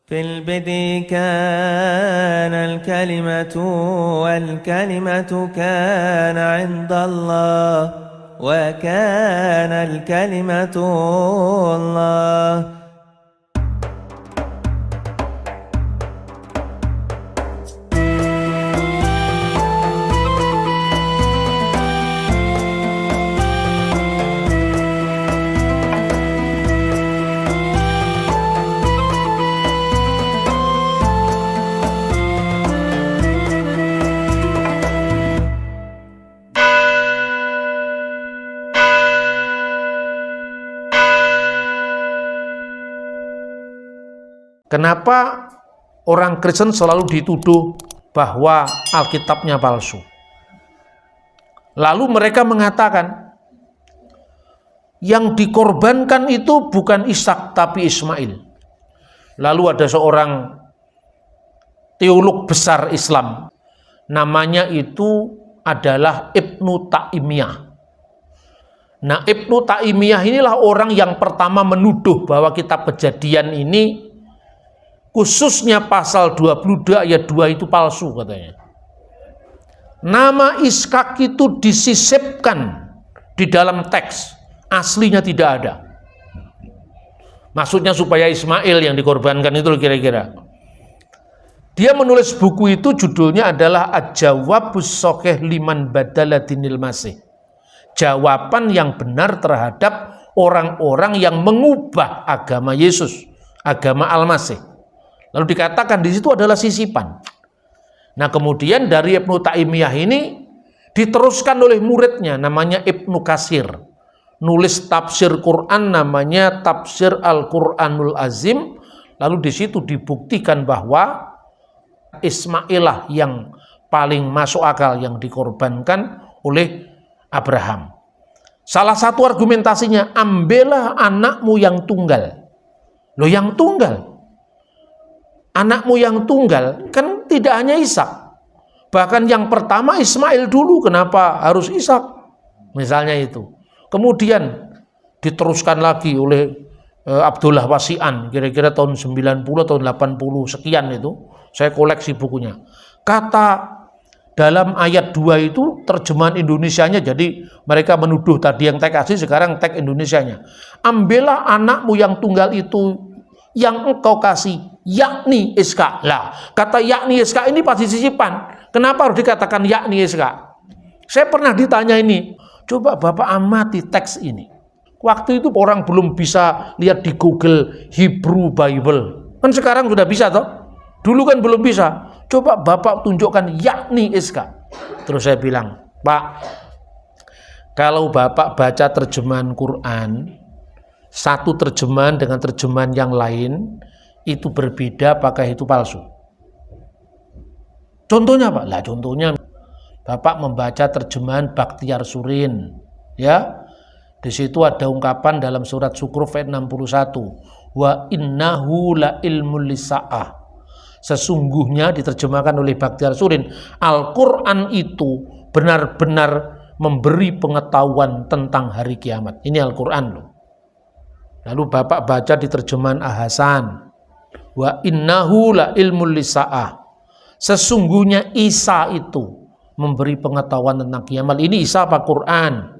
في البدء كان الكلمة والكلمة كان عند الله وكان الكلمة الله. Kenapa orang Kristen selalu dituduh bahwa Alkitabnya palsu? Lalu mereka mengatakan, yang dikorbankan itu bukan Ishak tapi Ismail. Lalu ada seorang teolog besar Islam, namanya itu adalah Ibnu Taimiyah. Nah, Ibnu Taimiyah inilah orang yang pertama menuduh bahwa kitab Kejadian ini, khususnya pasal 22 ayat 2 itu palsu katanya. Nama Ishak itu disisipkan di dalam teks, aslinya tidak ada. Maksudnya supaya Ismail yang dikorbankan itu kira-kira. Dia menulis buku itu, judulnya adalah Al-Jawabus Shahih Liman Badala Dinil Masih. Jawaban yang benar terhadap orang-orang yang mengubah agama Yesus, agama Al-Masih. Lalu dikatakan di situ adalah sisipan. Nah, kemudian dari Ibnu Taimiyah ini diteruskan oleh muridnya namanya Ibnu Katsir. Nulis tafsir Quran namanya Tafsir Al-Quranul Azim. Lalu di situ dibuktikan bahwa Ismailah yang paling masuk akal yang dikorbankan oleh Abraham. Salah satu argumentasinya, ambillah anakmu yang tunggal. Loh, yang tunggal? Anakmu yang tunggal kan tidak hanya Ishak, bahkan yang pertama Ismail dulu, kenapa harus Ishak? Misalnya itu. Kemudian diteruskan lagi oleh Abdullah Wasi'an, kira-kira tahun 90 tahun 80 sekian itu, saya koleksi bukunya. Kata dalam ayat 2 itu terjemahan Indonesianya, jadi mereka menuduh tadi yang teks asli, sekarang teks Indonesianya. Ambillah anakmu yang tunggal itu yang engkau kasih, yakni Ishak. Lah, kata yakni Ishak ini pasti sisipan. Kenapa harus dikatakan yakni Ishak? Saya pernah ditanya ini, coba Bapak amati teks ini. Waktu itu orang belum bisa lihat di Google Hebrew Bible. Kan sekarang sudah bisa toh? Dulu kan belum bisa. Coba Bapak tunjukkan yakni Ishak. Terus saya bilang, Pak, kalau Bapak baca terjemahan Quran, satu terjemahan dengan terjemahan yang lain itu berbeda, apakah itu palsu? Contohnya Pak? Lah contohnya Bapak membaca terjemahan Bakhtiar Surin, ya. Di situ ada ungkapan dalam surat Zukhruf ayat 61, wa innahu la ilmul lisa'ah. Sesungguhnya diterjemahkan oleh Bakhtiar Surin, Al-Quran itu benar-benar memberi pengetahuan tentang hari kiamat. Ini Al-Quran loh. Lalu Bapak baca di terjemahan Al-Hasan, wa innahu la ilmul lisa'ah. Sesungguhnya Isa itu memberi pengetahuan tentang kiamat. Ini Isa apa Quran?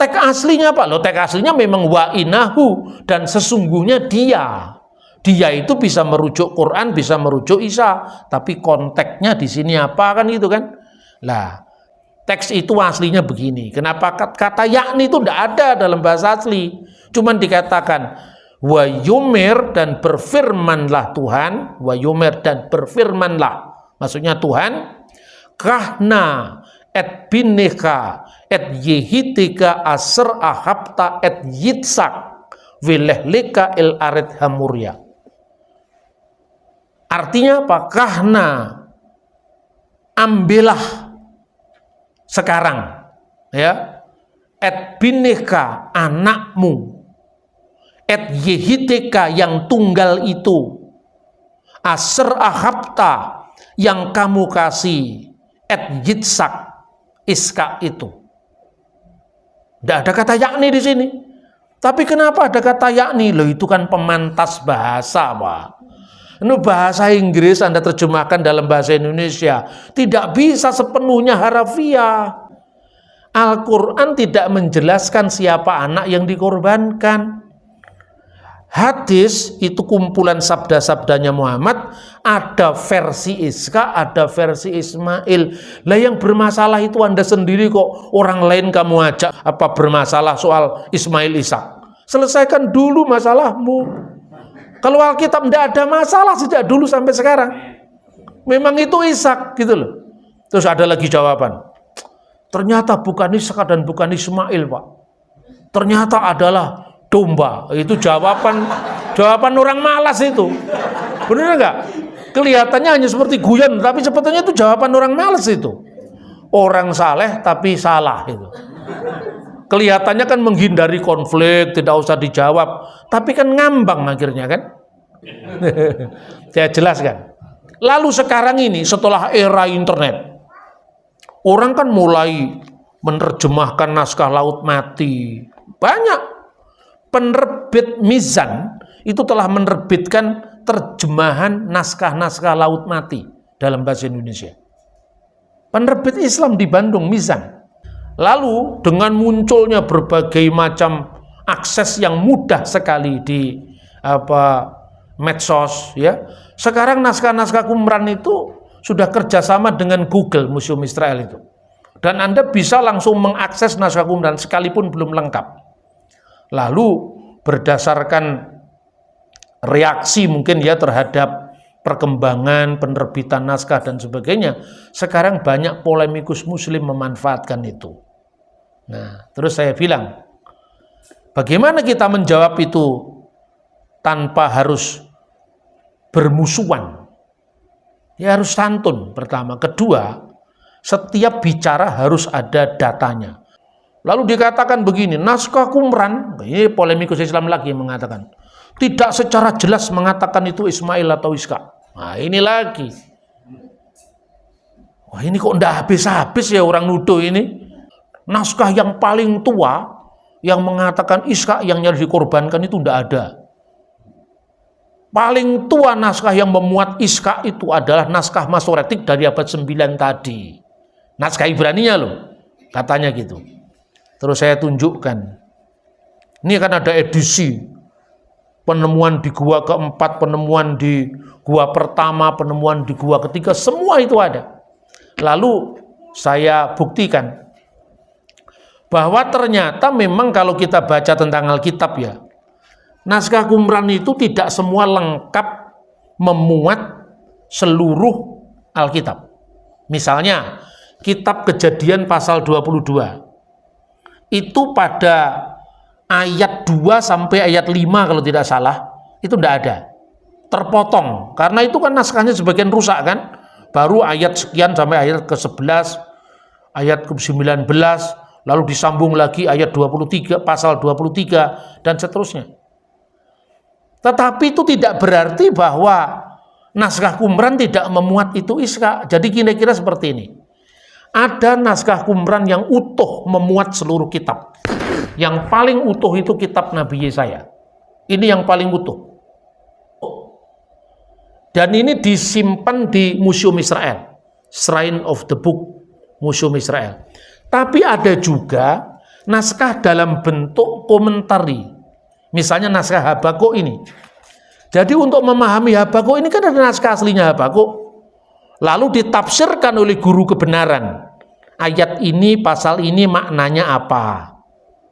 Teks aslinya Pak, loh teks aslinya memang wa innahu, dan sesungguhnya dia. Dia itu bisa merujuk Quran, bisa merujuk Isa, tapi konteksnya di sini apa kan itu kan? Lah, teks itu aslinya begini. Kenapa kata yakni itu tidak ada dalam bahasa asli? Cuman dikatakan wa yumir, dan berfirmanlah Tuhan, wa yumir, dan berfirmanlah. Maksudnya Tuhan, kahna et bineka et yehitika asr ahabta et yitsak wilehlika il arid hamurya. Artinya apa? Kahna, ambillah sekarang, ya, et bineka, anakmu, et yehitika, yang tunggal itu, asr ahabta, yang kamu kasih, et yitsak, Ishak itu. Tidak ada kata yakni di sini. Tapi kenapa ada kata yakni? Loh itu kan pemantas bahasa, Pak. Ini bahasa Inggris Anda terjemahkan dalam bahasa Indonesia. Tidak bisa sepenuhnya harafiah. Al-Quran tidak menjelaskan siapa anak yang dikorbankan. Hadis itu kumpulan sabda-sabdanya Muhammad, ada versi Iska, ada versi Ismail. Lah yang bermasalah itu Anda sendiri kok, orang lain kamu ajak apa bermasalah soal Ismail Ishak. Selesaikan dulu masalahmu. Kalau Alkitab tidak ada masalah sejak dulu sampai sekarang. Memang itu Ishak gitu loh. Terus ada lagi jawaban. Ternyata bukan Ishak dan bukan Ismail, Pak. Ternyata adalah domba. Itu jawaban orang malas itu. Benar nggak? Kelihatannya hanya seperti guyon, tapi sebetulnya itu jawaban orang malas itu. Orang saleh tapi salah itu. Kelihatannya kan menghindari konflik, tidak usah dijawab, tapi kan ngambang akhirnya kan. Saya jelaskan. Lalu sekarang ini setelah era internet, orang kan mulai menerjemahkan naskah Laut Mati. Banyak. Penerbit Mizan itu telah menerbitkan terjemahan naskah-naskah Laut Mati dalam bahasa Indonesia. Penerbit Islam di Bandung, Mizan. Lalu dengan munculnya berbagai macam akses yang mudah sekali di medsos, ya. Sekarang naskah-naskah Qumran itu sudah kerjasama dengan Google Museum Israel itu. Dan Anda bisa langsung mengakses naskah Qumran sekalipun belum lengkap. Lalu berdasarkan reaksi mungkin ya terhadap perkembangan penerbitan naskah dan sebagainya, sekarang banyak polemikus muslim memanfaatkan itu. Nah, terus saya bilang, bagaimana kita menjawab itu tanpa harus bermusuhan? Ya harus santun pertama. Kedua, setiap bicara harus ada datanya. Lalu dikatakan begini, naskah Qumran, ini polemikus Islam lagi yang mengatakan, tidak secara jelas mengatakan itu Ismail atau Ishak. Nah ini lagi. Wah ini kok enggak habis-habis ya orang nuduh ini. Naskah yang paling tua yang mengatakan Ishak yang harus dikorbankan itu enggak ada. Paling tua naskah yang memuat Ishak itu adalah naskah Masoretik dari abad 9 tadi. Naskah Ibraninya loh, katanya gitu. Terus saya tunjukkan. Ini kan ada edisi. Penemuan di gua keempat, penemuan di gua pertama, penemuan di gua ketiga, semua itu ada. Lalu saya buktikan bahwa ternyata memang kalau kita baca tentang Alkitab ya, naskah Qumran itu tidak semua lengkap memuat seluruh Alkitab. Misalnya, kitab Kejadian pasal 22. Itu pada ayat 2 sampai ayat 5 kalau tidak salah, itu tidak ada. Terpotong, karena itu kan naskahnya sebagian rusak kan. Baru ayat sekian sampai ayat ke-11, ayat ke-19, lalu disambung lagi ayat 23, pasal 23, dan seterusnya. Tetapi itu tidak berarti bahwa naskah Qumran tidak memuat itu Ishak. Jadi kira-kira seperti ini. Ada naskah Qumran yang utuh memuat seluruh kitab. Yang paling utuh itu kitab Nabi Yesaya. Ini yang paling utuh. Dan ini disimpan di Museum Israel. Shrine of the Book, Museum Israel. Tapi ada juga naskah dalam bentuk komentari. Misalnya naskah Habakuk ini. Jadi untuk memahami Habakuk ini kan ada naskah aslinya Habakuk. Lalu ditafsirkan oleh guru kebenaran. Ayat ini, pasal ini maknanya apa?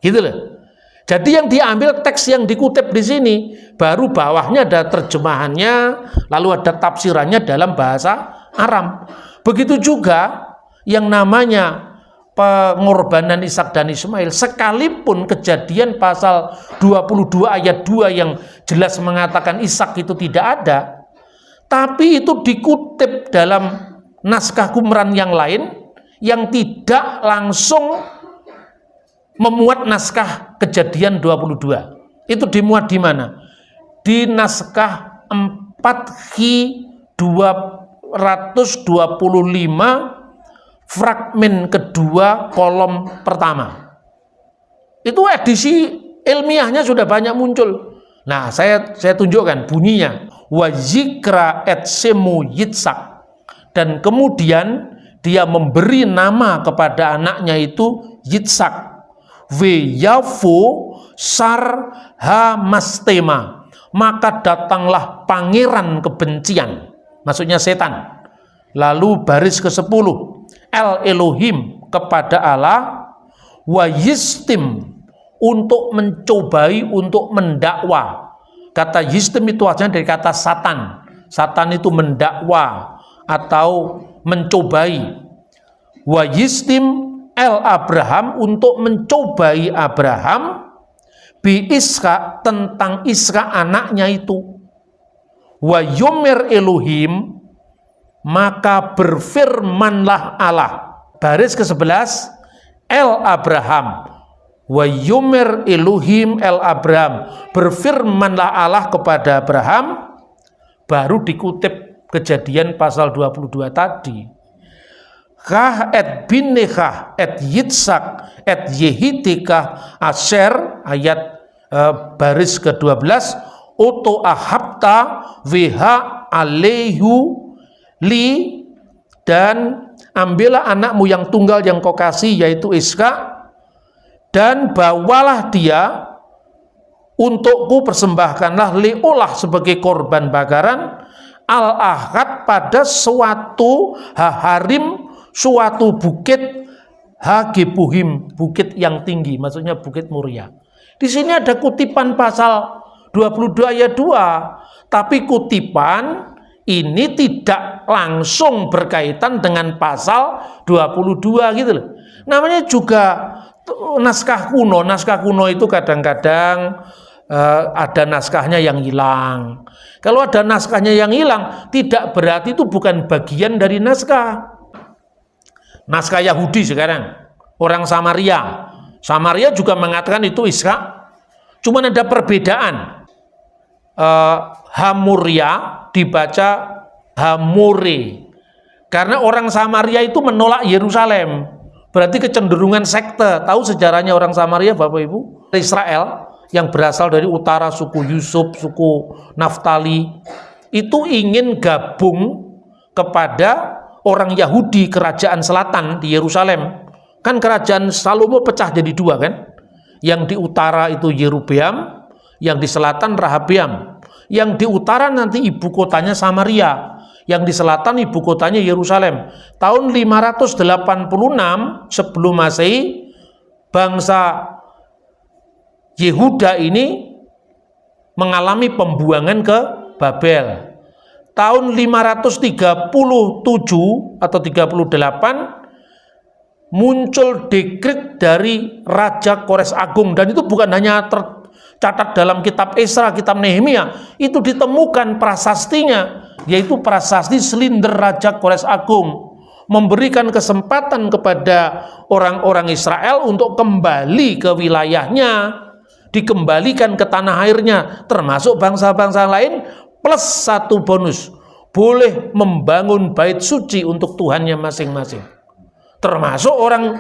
Gitu loh. Jadi yang diambil teks yang dikutip di sini, baru bawahnya ada terjemahannya, lalu ada tafsirannya dalam bahasa Aram. Begitu juga yang namanya pengorbanan Ishak dan Ismail, sekalipun Kejadian pasal 22 ayat 2 yang jelas mengatakan Ishak itu tidak ada, tapi itu dikutip dalam naskah Qumran yang lain yang tidak langsung memuat naskah Kejadian 22. Itu dimuat di mana? Di naskah 4Hi 225 fragmen kedua kolom pertama. Itu edisi ilmiahnya sudah banyak muncul. Nah, saya tunjukkan bunyinya. Wa zikra et semu Yitzhak. Dan kemudian dia memberi nama kepada anaknya itu Yitzhak. Yafo sar ha mastema. Maka datanglah pangeran kebencian. Maksudnya setan. Lalu baris ke-10. El Elohim kepada Allah. Wa yistim untuk mencobai, untuk mendakwa. Kata yistim itu asalnya dari kata satan. Satan itu mendakwa atau mencobai. Wa yistim el Abraham untuk mencobai Abraham bi Ishak tentang Ishak anaknya itu. Wa yomer Elohim maka berfirmanlah Allah. Baris ke-11 el Abraham. Wa yomer Elohim el Abraham. Berfirmanlah Allah kepada Abraham. Baru dikutip Kejadian pasal 22 tadi. Kah et binekah et Yitzhak et Yehitikah Asher ayat baris ke-12 Oto ahabta wha alehu li dan ambillah anakmu yang tunggal yang kau kasih yaitu Ishak dan bawalah dia untukku persembahkanlah liolah sebagai korban bakaran al-ahad pada suatu haharim suatu bukit Hagebuhim, bukit yang tinggi, maksudnya bukit Moria. Di sini ada kutipan pasal 22 ayat 2, tapi kutipan ini tidak langsung berkaitan dengan pasal 22 gitu loh. Namanya juga naskah kuno. Naskah kuno itu kadang-kadang ada naskahnya yang hilang. Kalau ada naskahnya yang hilang, tidak berarti itu bukan bagian dari naskah. Naskah Yahudi sekarang, orang Samaria. Samaria juga mengatakan itu Ishak. Cuman ada perbedaan. Hamuria dibaca Hamure. Karena orang Samaria itu menolak Yerusalem. Berarti kecenderungan sekte. Tahu sejarahnya orang Samaria, Bapak Ibu? Israel yang berasal dari utara, suku Yusuf, suku Naftali, itu ingin gabung kepada orang Yahudi kerajaan selatan di Yerusalem. Kan kerajaan Salomo pecah jadi dua kan? Yang di utara itu Yerobeam, yang di selatan Rahabeam. Yang di utara nanti ibu kotanya Samaria, yang di selatan ibu kotanya Yerusalem. Tahun 586 sebelum Masehi, bangsa Yehuda ini mengalami pembuangan ke Babel. Tahun 537 atau 38 muncul dekret dari Raja Kores Agung, dan itu bukan hanya tercatat dalam kitab Esra, kitab Nehemia, itu ditemukan prasastinya, yaitu prasasti Selinder Raja Kores Agung, memberikan kesempatan kepada orang-orang Israel untuk kembali ke wilayahnya, dikembalikan ke tanah airnya, termasuk bangsa-bangsa lain, plus satu bonus, boleh membangun bait suci untuk Tuhannya masing-masing. Termasuk orang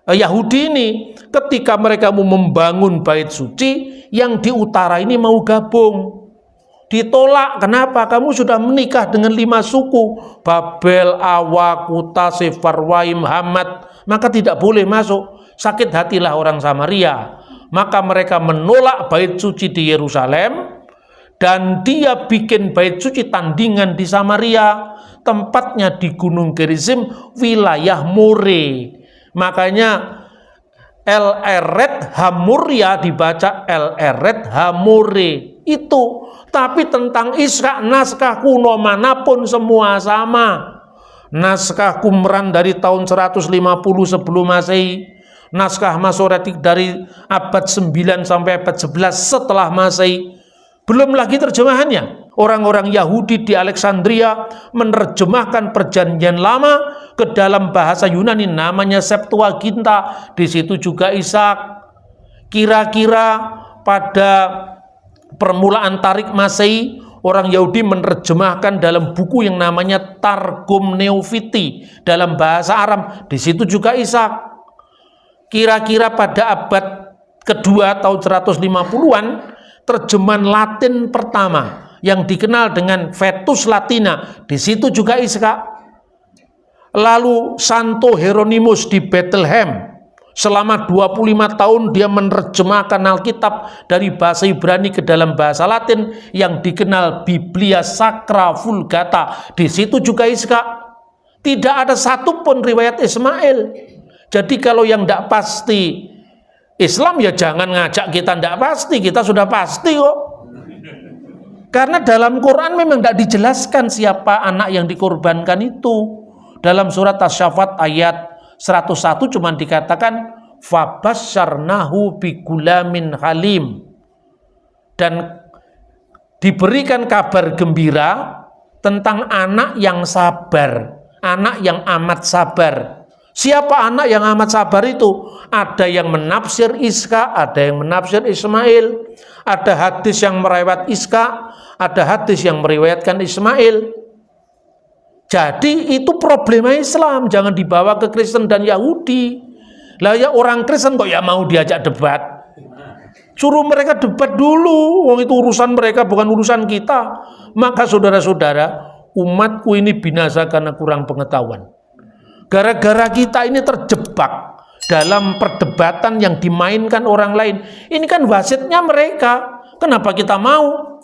Yahudi ini, ketika mereka mau membangun bait suci, yang di utara ini mau gabung. Ditolak. Kenapa? Kamu sudah menikah dengan 5 suku, Babel, Awa, Kuta, Sefarwaim, Hamad, maka tidak boleh masuk. Sakit hatilah orang Samaria. Maka mereka menolak bait suci di Yerusalem, dan dia bikin bait suci tandingan di Samaria, tempatnya di Gunung Gerizim, wilayah More. Makanya El Eret Hamuria dibaca El Eret Hamore itu. Tapi tentang Ishak, naskah kuno manapun semua sama. Naskah Qumran dari tahun 150 sebelum Masehi, naskah Masoretik dari abad 9 sampai abad 11 setelah Masehi. Belum lagi terjemahannya. Orang-orang Yahudi di Alexandria menerjemahkan Perjanjian Lama ke dalam bahasa Yunani, namanya Septuaginta. Di situ juga Ishak. Kira-kira pada permulaan Tarik Masehi, orang Yahudi menerjemahkan dalam buku yang namanya Targum Neofiti dalam bahasa Aram. Di situ juga Ishak. Kira-kira pada abad kedua tahun 150-an, terjemahan Latin pertama yang dikenal dengan Vetus Latina, di situ juga Iskak. Lalu Santo Hieronymus di Bethlehem, selama 25 tahun dia menerjemahkan Alkitab dari bahasa Ibrani ke dalam bahasa Latin yang dikenal Biblia Sacra Vulgata. Di situ juga Iskak. Tidak ada satupun riwayat Ismail. Jadi kalau yang tidak pasti Islam ya jangan ngajak kita tidak pasti, kita sudah pasti kok. Karena dalam Quran memang tidak dijelaskan siapa anak yang dikorbankan itu. Dalam surat Asy-Syaffat ayat 101 cuma dikatakan fabasyarnahu bigulamin halim, dan diberikan kabar gembira tentang anak yang sabar, anak yang amat sabar. Siapa anak yang amat sabar itu? Ada yang menafsir Iska, ada yang menafsir Ismail, ada hadis yang meriwayat Iska, ada hadis yang meriwayatkan Ismail. Jadi itu problema Islam, jangan dibawa ke Kristen dan Yahudi. Lah ya orang Kristen kok ya mau diajak debat? Suruh mereka debat dulu, wong itu urusan mereka bukan urusan kita. Maka saudara-saudara, umatku ini binasa karena kurang pengetahuan. Gara-gara kita ini terjebak dalam perdebatan yang dimainkan orang lain. Ini kan wasitnya mereka. Kenapa kita mau?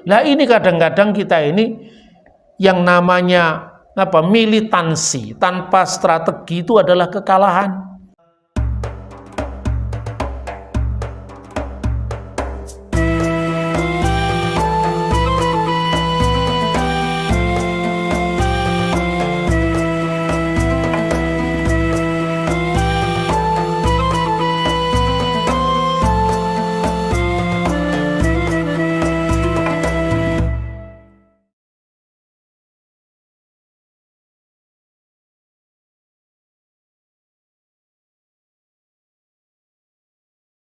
Nah ini kadang-kadang kita ini yang namanya militansi tanpa strategi itu adalah kekalahan.